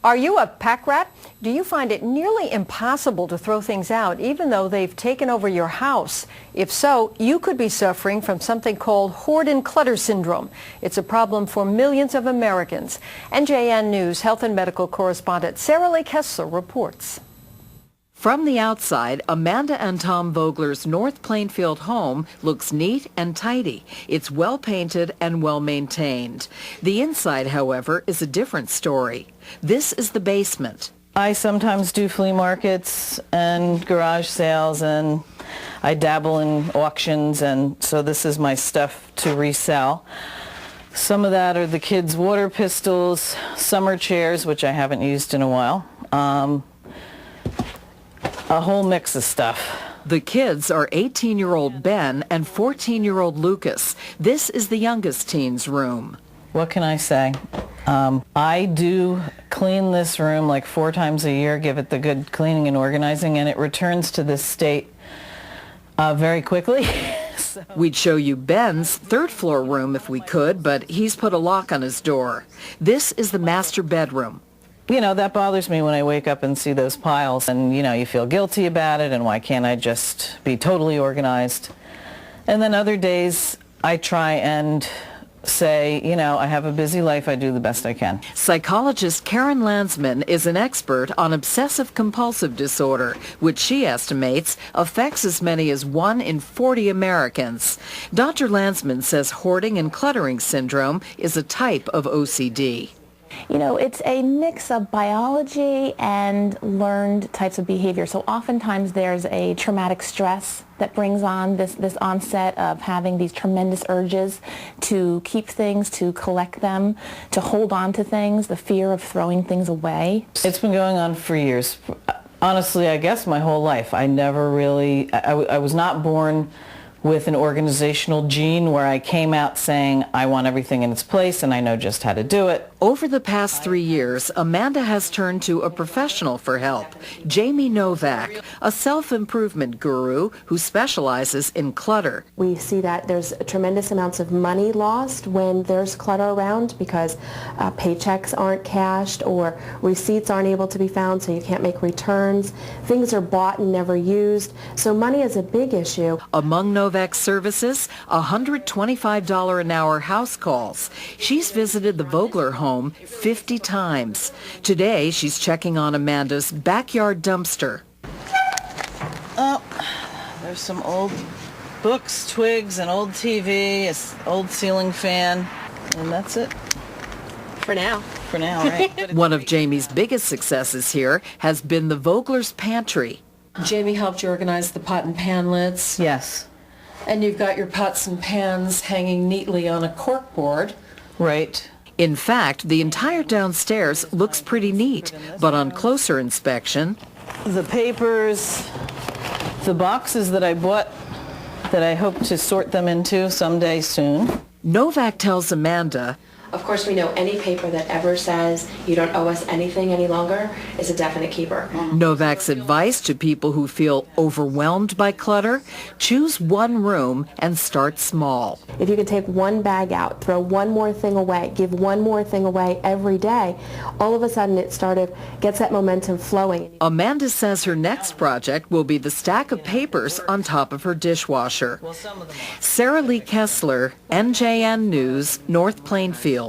Are you a pack rat? Do you find it nearly impossible to throw things out even though they've taken over your house? If so, you could be suffering from something called Hoard Clutter Syndrome. It's a problem for millions of Americans. NJN News health and medical correspondent Sarah Lee Kessler reports. From the outside, Amanda and Tom Vogler's North Plainfield home looks neat and tidy. It's well painted and well maintained. The inside, however, is a different story. This is the basement. I sometimes do flea markets and garage sales, and I dabble in auctions, and so this is my stuff to resell. Some of that are the kids' water pistols, summer chairs, which I haven't used in a while. A whole mix of stuff. The kids are 18-year-old Ben and 14-year-old Lucas. This is the youngest teen's room. What can I say? I do clean this room like 4 times a year, give it the good cleaning and organizing, and it returns to this state very quickly. We'd show you Ben's third-floor room if we could, but he's put a lock on his door. This is the master bedroom. You know, that bothers me when I wake up and see those piles, and, you know, you feel guilty about it, and why can't I just be totally organized? And then other days, I try and say, you know, I have a busy life, I do the best I can. Psychologist Karen Landsman is an expert on obsessive-compulsive disorder, which she estimates affects as many as 1 in 40 Americans. Dr. Landsman says hoarding and cluttering syndrome is a type of OCD. You know, it's a mix of biology and learned types of behavior. So oftentimes there's a traumatic stress that brings on this onset of having these tremendous urges to keep things, to collect them, to hold on to things, the fear of throwing things away. It's been going on for years. Honestly, I guess my whole life. I never really, I was not born with an organizational gene where I came out saying I want everything in its place and I know just how to do it. Over the past 3 years, Amanda has turned to a professional for help, Jamie Novak, a self-improvement guru who specializes in clutter. We see that there's tremendous amounts of money lost when there's clutter around because paychecks aren't cashed or receipts aren't able to be found, so you can't make returns. Things are bought and never used, so money is a big issue. Among Novak's services, $125 an hour house calls. She's visited the Vogler home 50 times. Today, she's checking on Amanda's backyard dumpster. Oh, there's some old books, twigs, an old TV, an old ceiling fan, and that's it. For now. For now, right? One of Jamie's biggest successes here has been the Vogler's pantry. Jamie helped you organize the pot and pan lids. Yes. And you've got your pots and pans hanging neatly on a cork board. Right. In fact, the entire downstairs looks pretty neat, but on closer inspection, The papers, the boxes that I bought that I hope to sort them into someday soon. Novak tells Amanda, Of course, we know any paper that ever says you don't owe us anything any longer is a definite keeper. Novak's advice to people who feel overwhelmed by clutter: choose one room and start small. If you can take one bag out, throw one more thing away, give one more thing away every day, all of a sudden it gets that momentum flowing. Amanda says her next project will be the stack of papers on top of her dishwasher. Sarah Lee Kessler, NJN News, North Plainfield.